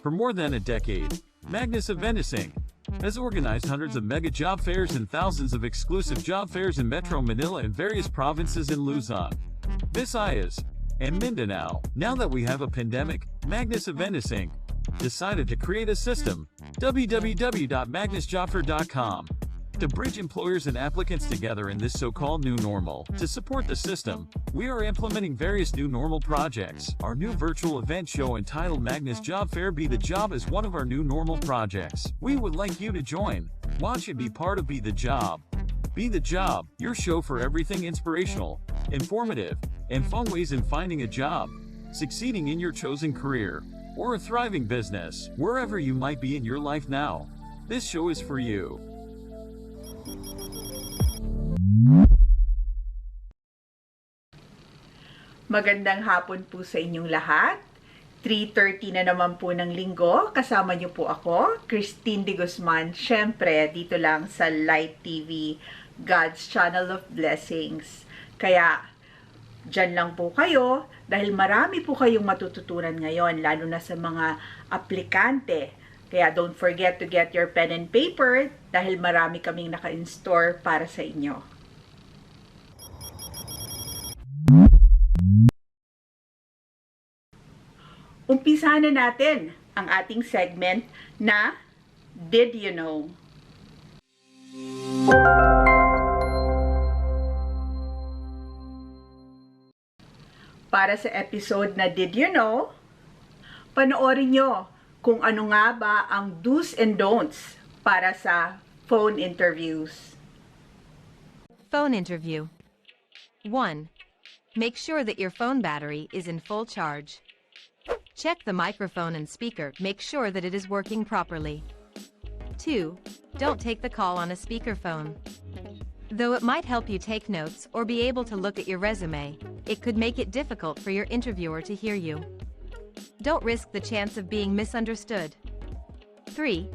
For more than a decade, Magnus Inc. has organized hundreds of mega job fairs and thousands of exclusive job fairs in Metro Manila and various provinces in Luzon, Visayas, and Mindanao. Now that we have a pandemic, Magnus Inc. decided to create a system, www.magnusjobfair.com, to bridge employers and applicants together in this so-called new normal. To support the system, we are implementing various new normal projects. Our new virtual event show entitled Magnus Job Fair Be the Job is one of our new normal projects. We would like you to join, watch and be part of Be the Job. Be the Job, your show for everything inspirational, informative, and fun ways in finding a job, succeeding in your chosen career, or a thriving business. Wherever you might be in your life now, this show is for you. Magandang hapon po sa inyong lahat. 3:30 na naman po ng linggo. Kasama niyo po ako, Christine de Guzman. Siyempre, dito lang sa Light TV, God's Channel of Blessings. Kaya, dyan lang po kayo dahil marami po kayong matututunan ngayon, lalo na sa mga aplikante. Kaya don't forget to get your pen and paper dahil marami kaming naka-in-store para sa inyo. Umpisa na natin ang ating segment na Did You Know? Para sa episode na Did You Know, panoorin nyo kung ano nga ba ang do's and don'ts para sa phone interviews. Phone interview. 1. Make sure that your phone battery is in full charge. Check the microphone and speaker, make sure that it is working properly. 2. Don't take the call on a speakerphone. Though it might help you take notes or be able to look at your resume, it could make it difficult for your interviewer to hear you. Don't risk the chance of being misunderstood. 3.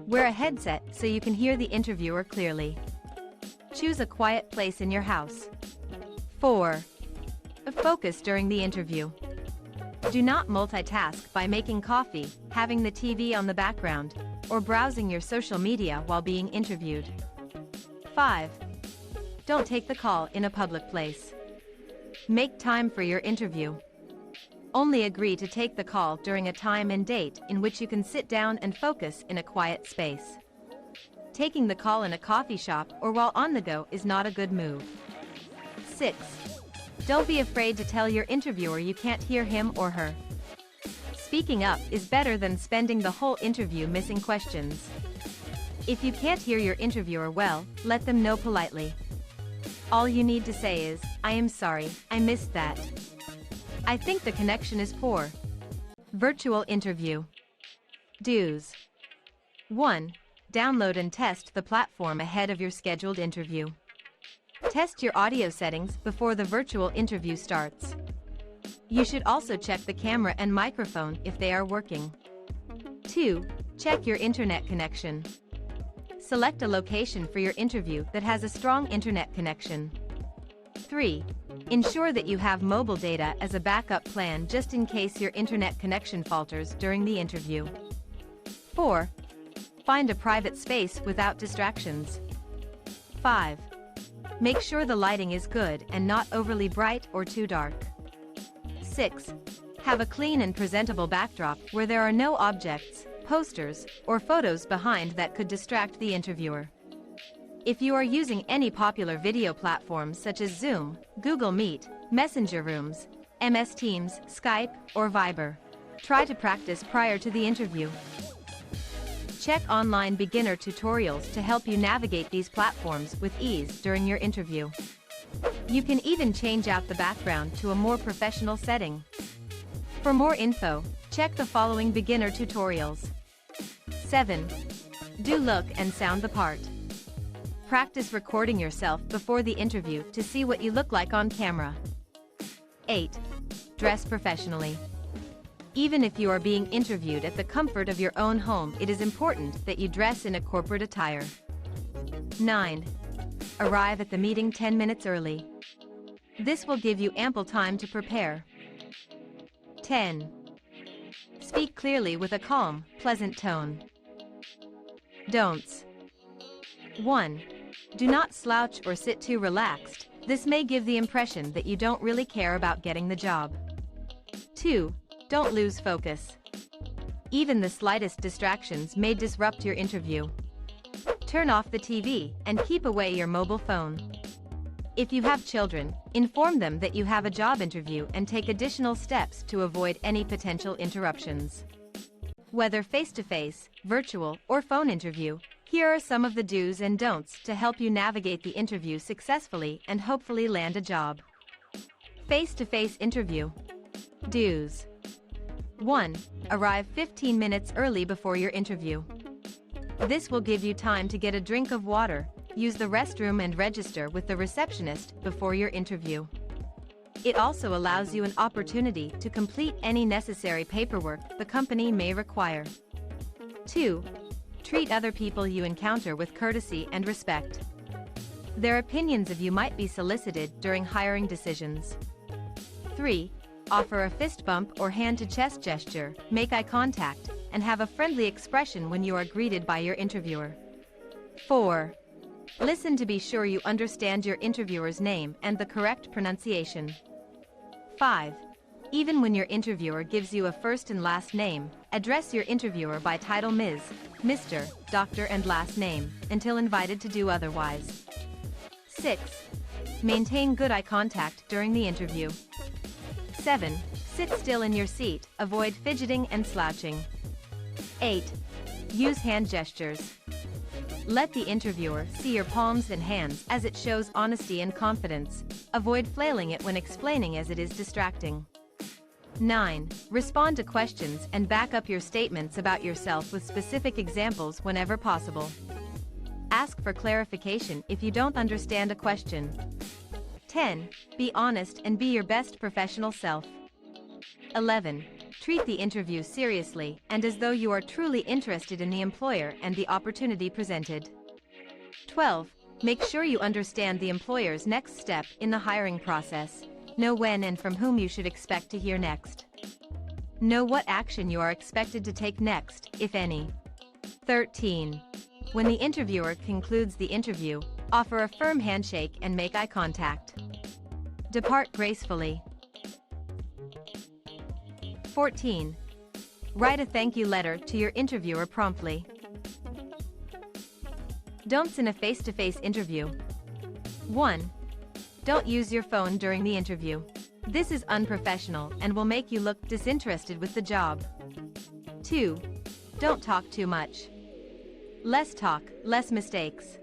Wear a headset so you can hear the interviewer clearly. Choose a quiet place in your house. 4. Focus during the interview. Do not multitask by making coffee, having the TV on the background, or browsing your social media while being interviewed. 5. Don't take the call in a public place. Make time for your interview. Only agree to take the call during a time and date in which you can sit down and focus in a quiet space. Taking the call in a coffee shop or while on the go is not a good move. 6. Don't be afraid to tell your interviewer you can't hear him or her. Speaking up is better than spending the whole interview missing questions. If you can't hear your interviewer well, let them know politely. All you need to say is, "I am sorry, I missed that. I think the connection is poor." Virtual interview. Do's. 1. Download and test the platform ahead of your scheduled interview. Test your audio settings before the virtual interview starts. You should also check the camera and microphone if they are working. 2. Check your internet connection. Select a location for your interview that has a strong internet connection. 3. Ensure that you have mobile data as a backup plan just in case your internet connection falters during the interview. 4. Find a private space without distractions. 5. Make sure the lighting is good and not overly bright or too dark. 6. Have a clean and presentable backdrop where there are no objects, posters, or photos behind that could distract the interviewer. If you are using any popular video platforms such as Zoom, Google Meet, Messenger Rooms, MS Teams, Skype, or Viber, try to practice prior to the interview. Check online beginner tutorials to help you navigate these platforms with ease during your interview. You can even change out the background to a more professional setting. For more info, check the following beginner tutorials. 7. Do look and sound the part. Practice recording yourself before the interview to see what you look like on camera. 8. Dress professionally. Even if you are being interviewed at the comfort of your own home, it is important that you dress in a corporate attire. 9. Arrive at the meeting 10 minutes early. This will give you ample time to prepare. 10. Speak clearly with a calm, pleasant tone. Don'ts. 1. Do not slouch or sit too relaxed. This may give the impression that you don't really care about getting the job. 2. Don't lose focus. Even the slightest distractions may disrupt your interview. Turn off the TV and keep away your mobile phone. If you have children, inform them that you have a job interview and take additional steps to avoid any potential interruptions. Whether face-to-face, virtual, or phone interview, here are some of the do's and don'ts to help you navigate the interview successfully and hopefully land a job. Face-to-face interview. Do's. 1. Arrive 15 minutes early before your interview. This will give you time to get a drink of water, use the restroom and register with the receptionist before your interview. It also allows you an opportunity to complete any necessary paperwork the company may require. 2. Treat other people you encounter with courtesy and respect. Their opinions of you might be solicited during hiring decisions. 3. Offer a fist bump or hand-to-chest gesture, make eye contact, and have a friendly expression when you are greeted by your interviewer. 4. Listen to be sure you understand your interviewer's name and the correct pronunciation. 5. Even when your interviewer gives you a first and last name, address your interviewer by title Ms., Mr., Dr. and last name, until invited to do otherwise. 6. Maintain good eye contact during the interview. 7. Sit still in your seat, avoid fidgeting and slouching. 8. Use hand gestures. Let the interviewer see your palms and hands as it shows honesty and confidence. Avoid flailing it when explaining as it is distracting. 9. Respond to questions and back up your statements about yourself with specific examples whenever possible. Ask for clarification if you don't understand a question. 10. Be honest and be your best professional self. 11. Treat the interview seriously and as though you are truly interested in the employer and the opportunity presented. 12. Make sure you understand the employer's next step in the hiring process. Know when and from whom you should expect to hear next. Know what action you are expected to take next, if any. 13. When the interviewer concludes the interview, offer a firm handshake and make eye contact. Depart gracefully. 14. Write a thank you letter to your interviewer promptly. Don'ts in a face-to-face interview. 1. Don't use your phone during the interview. This is unprofessional and will make you look disinterested with the job. 2. Don't talk too much. Less talk, less mistakes.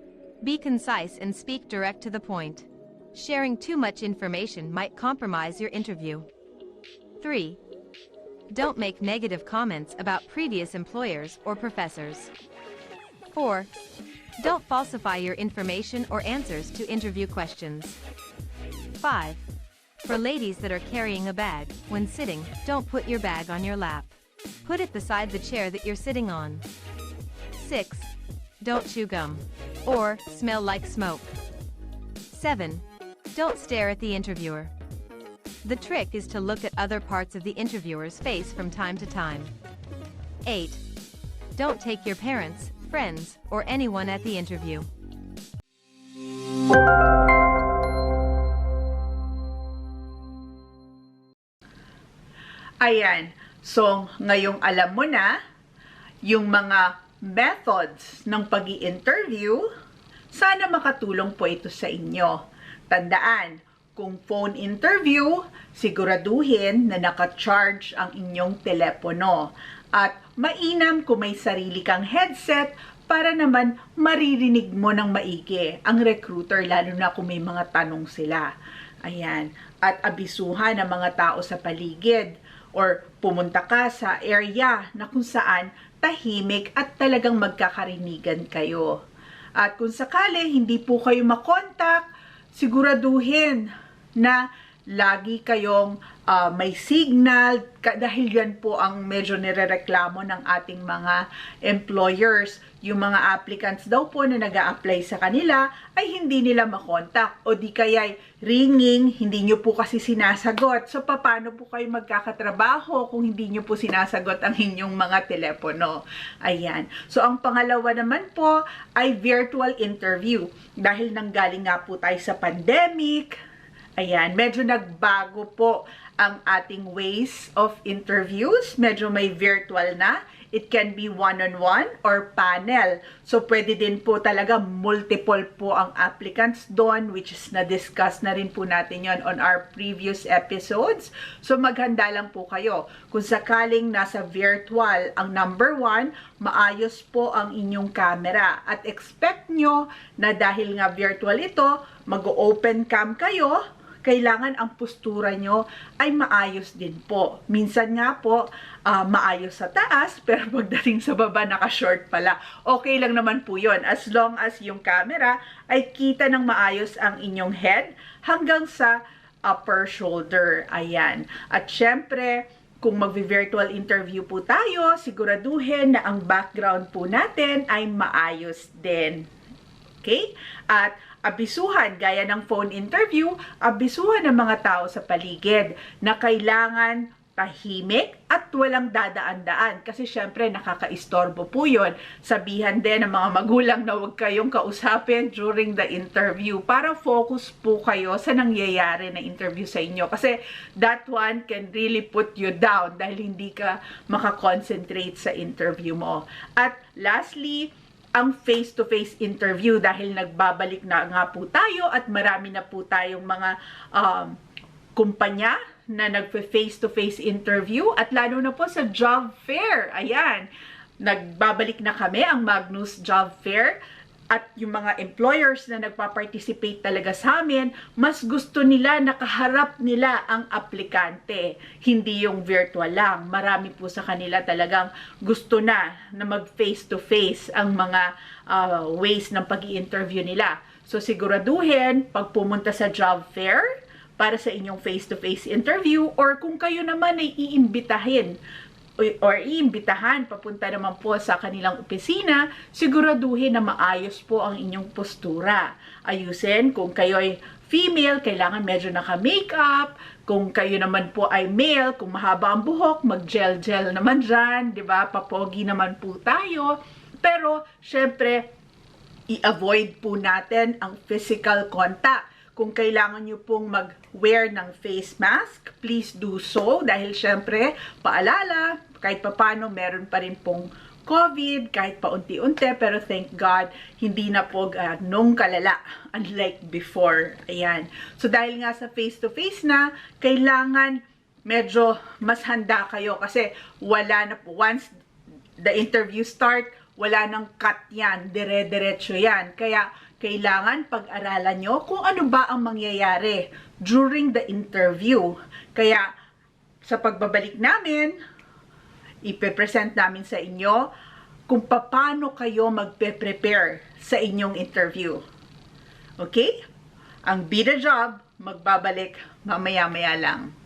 Be concise and speak direct to the point. Sharing too much information might compromise your interview. 3. Don't make negative comments about previous employers or professors. 4. Don't falsify your information or answers to interview questions. 5. For ladies that are carrying a bag, when sitting, don't put your bag on your lap. Put it beside the chair that you're sitting on. 6. Don't chew gum or smell like smoke. 7. Don't stare at the interviewer. The trick is to look at other parts of the interviewer's face from time to time. 8. Don't take your parents, friends, or anyone at the interview. Ayan. So, ngayong alam mo na yung mga methods ng pag-i-interview, sana makatulong po ito sa inyo. Tandaan, kung phone interview, siguraduhin na naka-charge ang inyong telepono. At mainam kung may sarili kang headset para naman maririnig mo ng maigi ang recruiter, lalo na kung may mga tanong sila. Ayan. At abisuhan ang mga tao sa paligid or pumunta ka sa area na kung saan tahimik at talagang magkakarinigan kayo. At kung sakali hindi po kayo makontak, siguraduhin na lagi kayong may signal, dahil yan po ang medyo nirereklamo ng ating mga employers. Yung mga applicants daw po na nag-a-apply sa kanila ay hindi nila makontak o di kaya ringing, hindi nyo po kasi sinasagot. So, paano po kayo magkakatrabaho kung hindi nyo po sinasagot ang inyong mga telepono? Ayan. So, ang pangalawa naman po ay virtual interview. Dahil nanggaling nga po tayo sa pandemic, ayan, medyo nagbago po ang ating ways of interviews. Medyo may virtual na. It can be one-on-one or panel. So, pwede din po talaga multiple po ang applicants doon, which is na-discuss na rin po natin yon on our previous episodes. So, maghanda lang po kayo. Kung sakaling nasa virtual, ang number 1, maayos po ang inyong camera. At expect nyo na dahil nga virtual ito, mag-open cam kayo, kailangan ang postura nyo ay maayos din po. Minsan nga po, maayos sa taas, pero pagdating sa baba, naka-short pala. Okay lang naman po yun. As long as yung camera ay kita ng maayos ang inyong head hanggang sa upper shoulder. Ayan. At syempre, kung mag-virtual interview po tayo, siguraduhin na ang background po natin ay maayos din. Okay? At abisuhan, gaya ng phone interview, abisuhan ng mga tao sa paligid na kailangan tahimik at walang dadaan-daan. Kasi syempre, nakakaistorbo po yun. Sabihan din ng mga magulang na huwag kayong kausapin during the interview para focus po kayo sa nangyayari na interview sa inyo. Kasi that one can really put you down dahil hindi ka makakonsentrate sa interview mo. At lastly, ang face-to-face interview dahil nagbabalik na nga po tayo at marami na po tayong mga kumpanya na nagpe-face-to-face interview at lalo na po sa job fair. Ayan, nagbabalik na kami ang Magnus Job Fair at yung mga employers na nagpa-participate talaga sa amin, mas gusto nila nakaharap nila ang aplikante, hindi yung virtual lang. Marami po sa kanila talagang gusto na mag face-to-face ang mga ways ng pag-i-interview nila. So siguraduhin, pag pumunta sa job fair, para sa inyong face-to-face interview, or kung kayo naman ay iimbitahin or iimbitahan papunta naman po sa kanilang opisina, siguraduhin na maayos po ang inyong postura. Ayusin, kung kayo ay female, kailangan medyo naka-makeup. Kung kayo naman po ay male, kung mahaba ang buhok, mag-gel-gel naman dyan, di ba? Papogi naman po tayo. Pero, syempre, i-avoid po natin ang physical contact. Kung kailangan nyo pong mag-wear ng face mask, please do so. Dahil syempre, paalala, kahit papano meron pa rin pong COVID, kahit paunti-unti, pero thank God, hindi na po nung kalala, unlike before. Ayan. So dahil nga sa face-to-face na, kailangan medyo mas handa kayo kasi wala na po. Once the interview start, wala nang cut yan, dire-diretso yan. Kaya, kailangan pag-aralan nyo kung ano ba ang mangyayari during the interview. Kaya, sa pagbabalik namin, ipe-present namin sa inyo kung paano kayo magpe-prepare sa inyong interview. Okay? Ang Be The Job, magbabalik mamaya-maya lang.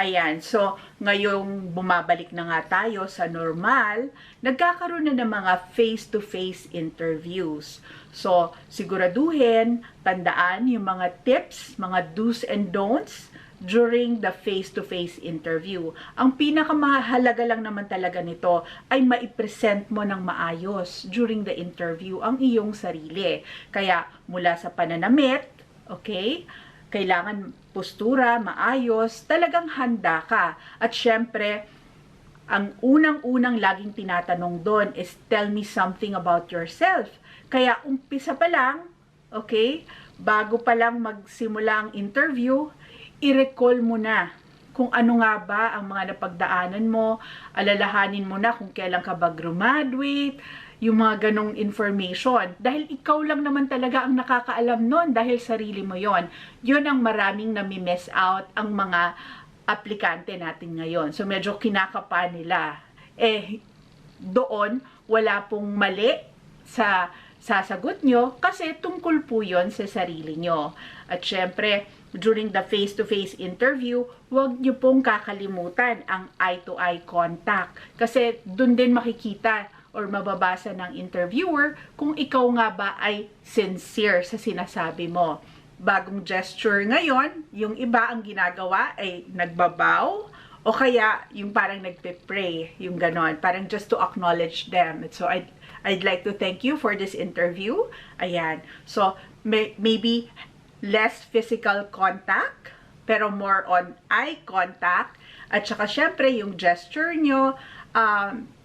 Ayan, so ngayong bumabalik na nga tayo sa normal, nagkakaroon na ng mga face-to-face interviews. So, siguraduhin, tandaan yung mga tips, mga do's and don'ts during the face-to-face interview. Ang pinakamahalaga lang naman talaga nito ay maipresent mo ng maayos during the interview ang iyong sarili. Kaya mula sa pananamit, okay, kailangan postura, maayos, talagang handa ka. At syempre, ang unang-unang laging tinatanong doon is tell me something about yourself. Kaya umpisa pa lang, okay, bago pa lang magsimula ang interview, i-recall mo na kung ano nga ba ang mga napagdaanan mo, alalahanin mo na kung kailan ka ba graduate, yung mga ganong information. Dahil ikaw lang naman talaga ang nakakaalam nun dahil sarili mo yon. Yun ang maraming nami-miss out ang mga aplikante natin ngayon. So medyo kinakapa nila. Doon wala pong mali sa sasagot nyo kasi tungkol po yon sa sarili nyo. At syempre, during the face-to-face interview, huwag nyo pong kakalimutan ang eye-to-eye contact. Kasi dun din makikita or mababasa ng interviewer kung ikaw nga ba ay sincere sa sinasabi mo. Bagong gesture ngayon, yung iba ang ginagawa ay nagbabow o kaya yung parang nagpe-pray, yung ganon, parang just to acknowledge them. So I'd like to thank you for this interview. Ayan. So maybe less physical contact, pero more on eye contact. At saka syempre yung gesture nyo,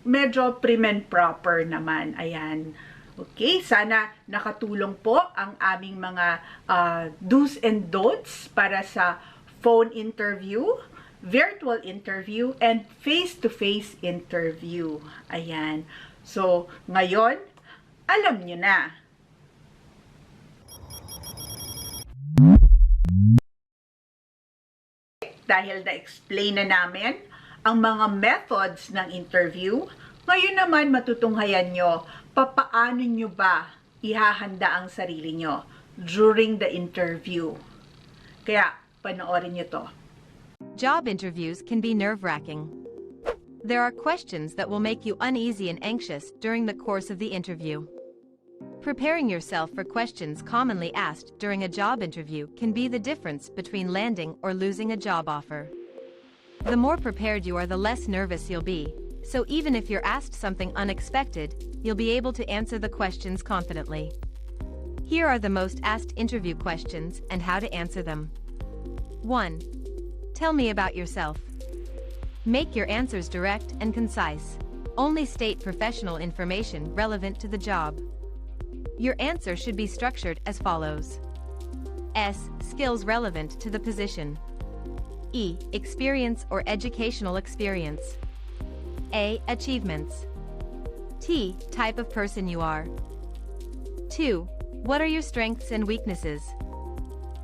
medyo prim and proper naman. Ayan. Okay, sana nakatulong po ang aming mga do's and don'ts para sa phone interview, virtual interview, and face-to-face interview. Ayan. So, ngayon, alam nyo na. Dahil na-explain na namin ang mga methods ng interview, ngayon naman matutunghayan nyo papaano nyo ba ihahanda ang sarili nyo during the interview. Kaya, panoorin nyo to. Job interviews can be nerve-wracking. There are questions that will make you uneasy and anxious during the course of the interview. Preparing yourself for questions commonly asked during a job interview can be the difference between landing or losing a job offer. The more prepared you are, the less nervous you'll be, so even if you're asked something unexpected, you'll be able to answer the questions confidently. Here are the most asked interview questions and how to answer them. 1. Tell me about yourself. Make your answers direct and concise. Only state professional information relevant to the job. Your answer should be structured as follows. S. Skills relevant to the position. E. Experience or educational experience. A. Achievements. T. Type of person you are. 2. What are your strengths and weaknesses?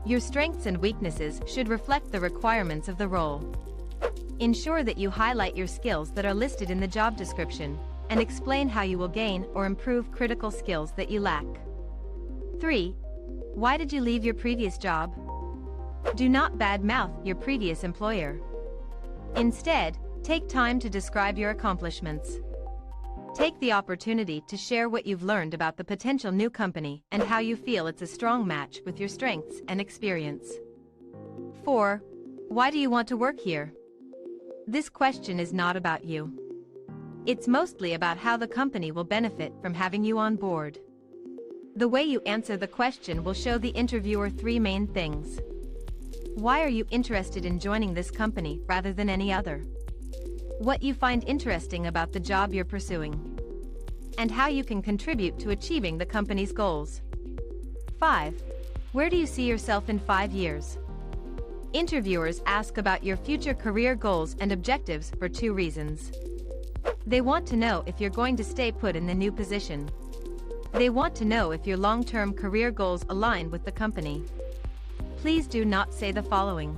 Your strengths and weaknesses should reflect the requirements of the role. Ensure that you highlight your skills that are listed in the job description, and explain how you will gain or improve critical skills that you lack. 3. Why did you leave your previous job? Do not badmouth your previous employer. Instead, take time to describe your accomplishments. Take the opportunity to share what you've learned about the potential new company and how you feel it's a strong match with your strengths and experience. 4. Why do you want to work here? This question is not about you. It's mostly about how the company will benefit from having you on board. The way you answer the question will show the interviewer three main things. Why are you interested in joining this company rather than any other? What you find interesting about the job you're pursuing, and how you can contribute to achieving the company's goals. 5. Where do you see yourself in 5 years? Interviewers ask about your future career goals and objectives for two reasons. They want to know if you're going to stay put in the new position. They want to know if your long-term career goals align with the company. Please do not say the following.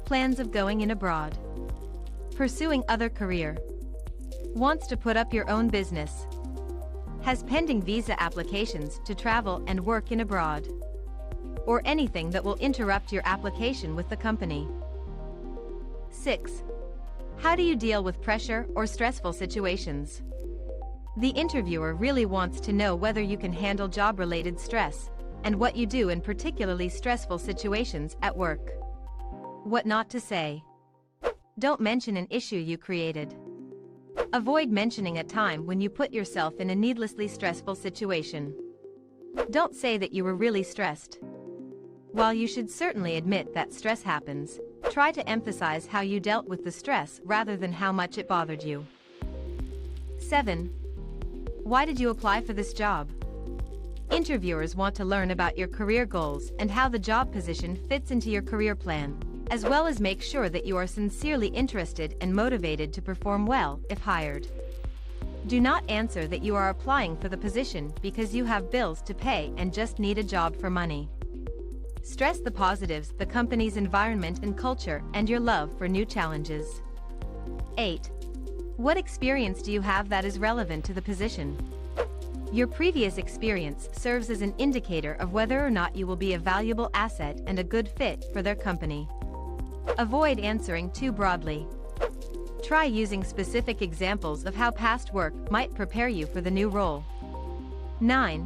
Plans of going in abroad. Pursuing other career. Wants to put up your own business. Has pending visa applications to travel and work in abroad. Or anything that will interrupt your application with the company. 6. How do you deal with pressure or stressful situations? The interviewer really wants to know whether you can handle job-related stress, and what you do in particularly stressful situations at work. What not to say. Don't mention an issue you created. Avoid mentioning a time when you put yourself in a needlessly stressful situation. Don't say that you were really stressed. While you should certainly admit that stress happens, try to emphasize how you dealt with the stress rather than how much it bothered you. 7. Why did you apply for this job? Interviewers want to learn about your career goals and how the job position fits into your career plan, as well as make sure that you are sincerely interested and motivated to perform well if hired. Do not answer that you are applying for the position because you have bills to pay and just need a job for money. Stress the positives, the company's environment and culture, and your love for new challenges. 8. What experience do you have that is relevant to the position? Your previous experience serves as an indicator of whether or not you will be a valuable asset and a good fit for their company. Avoid answering too broadly. Try using specific examples of how past work might prepare you for the new role. 9.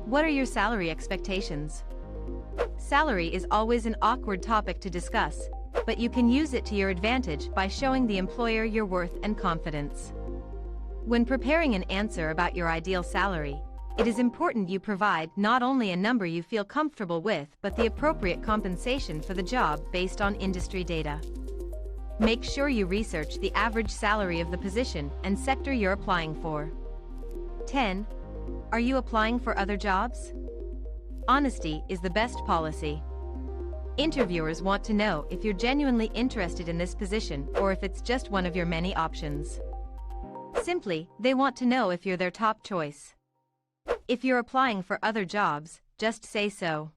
What are your salary expectations? Salary is always an awkward topic to discuss, but you can use it to your advantage by showing the employer your worth and confidence. When preparing an answer about your ideal salary, it is important you provide not only a number you feel comfortable with but the appropriate compensation for the job based on industry data. Make sure you research the average salary of the position and sector you're applying for. 10. Are you applying for other jobs? Honesty is the best policy. Interviewers want to know if you're genuinely interested in this position or if it's just one of your many options. Simply, they want to know if you're their top choice. If you're applying for other jobs, just say so.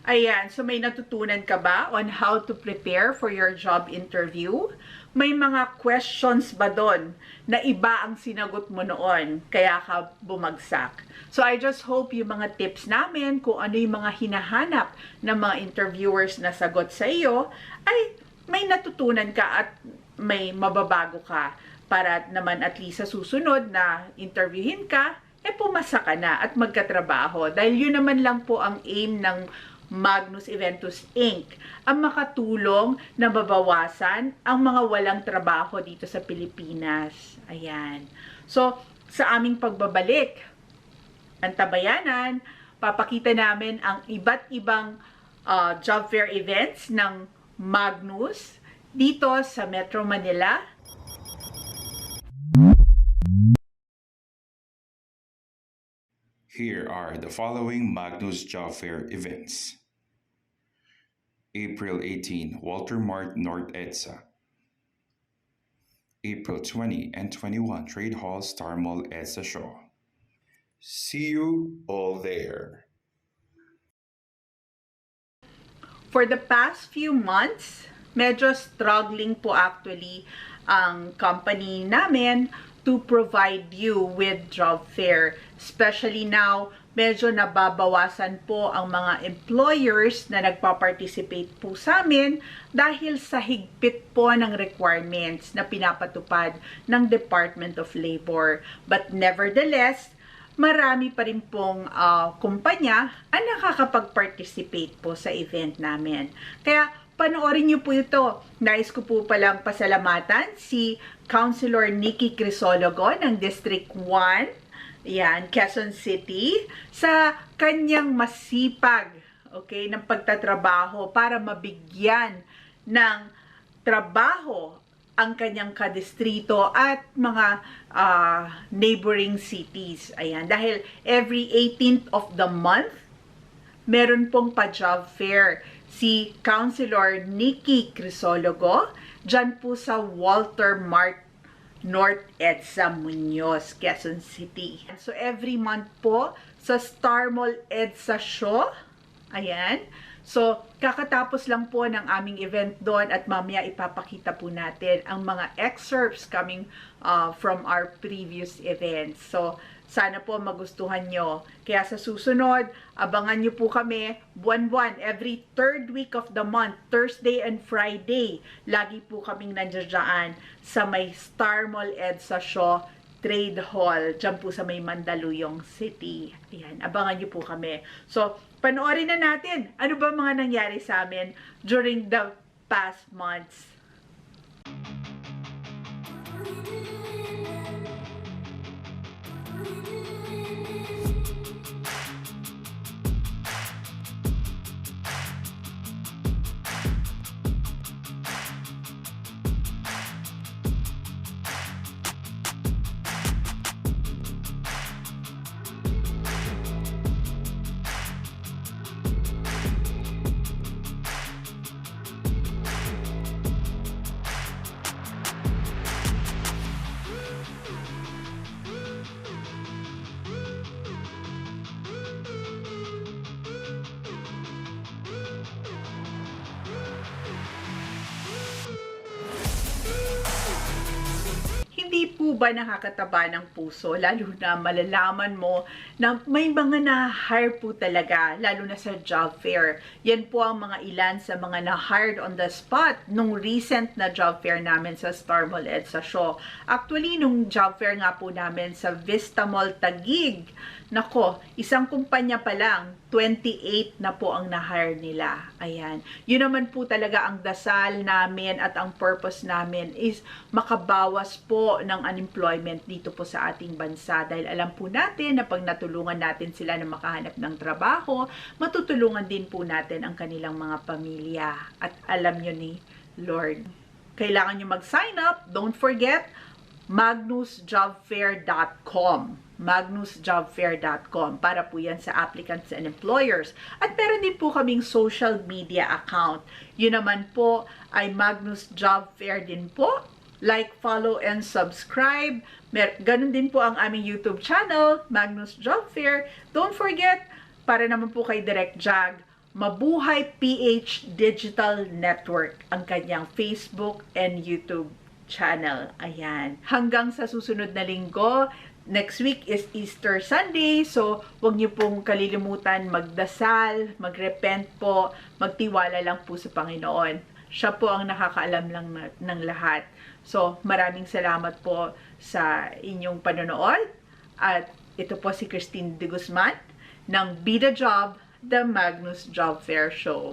Ayan, so may natutunan ka ba on how to prepare for your job interview? May mga questions ba doon na iba ang sinagot mo noon, kaya ka bumagsak? So I just hope yung mga tips namin kung ano yung mga hinahanap ng mga interviewers na sagot sa iyo, ay may natutunan ka at may mababago ka para naman at least sa susunod na interviewin ka, pumasa ka na at magkatrabaho. Dahil yun naman lang po ang aim ng Magnus Eventus Inc. ang makatulong na mabawasan ang mga walang trabaho dito sa Pilipinas. Ayan. So, sa aming pagbabalik, ang tabayanan, papakita namin ang iba't ibang job fair events ng Magnus dito sa Metro Manila. Here are the following Magnus Job Fair events. April 18, Walter Mart North EDSA. April 20 and 21, Trade Hall Star Mall EDSA Show. See you all there. For the past few months, medyo struggling po actually ang company namin to provide you with job fair. Especially now, medyo nababawasan po ang mga employers na nagpa-participate po sa amin dahil sa higpit po ng requirements na pinapatupad ng Department of Labor. But nevertheless, marami pa rin pong kumpanya ang nakakapag-participate po sa event namin. Kaya panoorin niyo po ito. Nais ko po palang pasalamatan si Councilor Nikki Crisologo ng District 1, yan, Quezon City, sa kanyang masipag, okay, ng pagtatrabaho para mabigyan ng trabaho ang kanyang kadistrito at mga neighboring cities. Ayan, dahil every 18th of the month, meron pong pa-job fair si Councilor Nikki Crisologo dyan po sa Walter Mart North EDSA Muñoz, Quezon City. So every month po sa Star Mall EDSA Show. Ayan. So kakatapos lang po ng aming event doon at mamaya ipapakita po natin ang mga excerpts coming from our previous events. So sana po magustuhan nyo. Kaya sa susunod, abangan nyo po kami buwan-buwan, every third week of the month, Thursday and Friday. Lagi po kaming nandiyan sa may Star Mall EDSA Show Trade Hall, dyan po sa may Mandaluyong City. Ayan, abangan nyo po kami. So, panoorin na natin ano ba mga nangyari sa amin during the past months. Hindi po ba nakakataba ng puso, lalo na malalaman mo na may mga na-hire po talaga, lalo na sa job fair. Yan po ang mga ilan sa mga na-hired on the spot nung recent na job fair namin sa Star Mall EDSA Show. Actually, nung job fair nga po namin sa Vista Mall Taguig, nako, isang kumpanya pa lang, 28 na po ang na-hire nila. Ayan. Yun naman po talaga ang dasal namin at ang purpose namin is makabawas po ng unemployment dito po sa ating bansa. Dahil alam po natin na pag natulungan natin sila na makahanap ng trabaho, matutulungan din po natin ang kanilang mga pamilya. At alam nyo ni Lord, kailangan nyo mag-sign up. Don't forget, magnusjobfair.com. magnusjobfair.com para po yan sa applicants and employers. At meron din po kaming social media account. Yun naman po ay Magnus Job Fair din po. Like, follow, and subscribe. Ganun din po ang aming YouTube channel, Magnus Job Fair. Don't forget, para naman po kay Direct Jag, Mabuhay Digital Network ang kanyang Facebook and YouTube channel. Ayan. Hanggang sa susunod na linggo, next week is Easter Sunday, so huwag niyo pong kalilimutan magdasal, magrepent po, magtiwala lang po sa Panginoon. Siya po ang nakakaalam lang ng lahat. So, maraming salamat po sa inyong panonood. At ito po si Christine de Guzman ng Be The Job, The Magnus Job Fair Show.